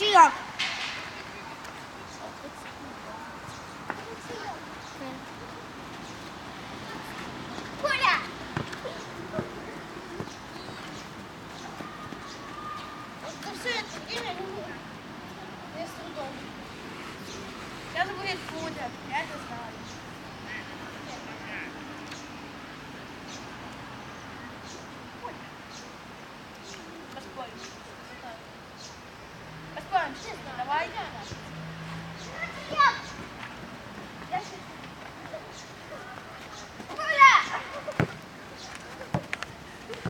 Чия? Коля! За все это время я с трудом. Я говорит, Коля, я это знаю.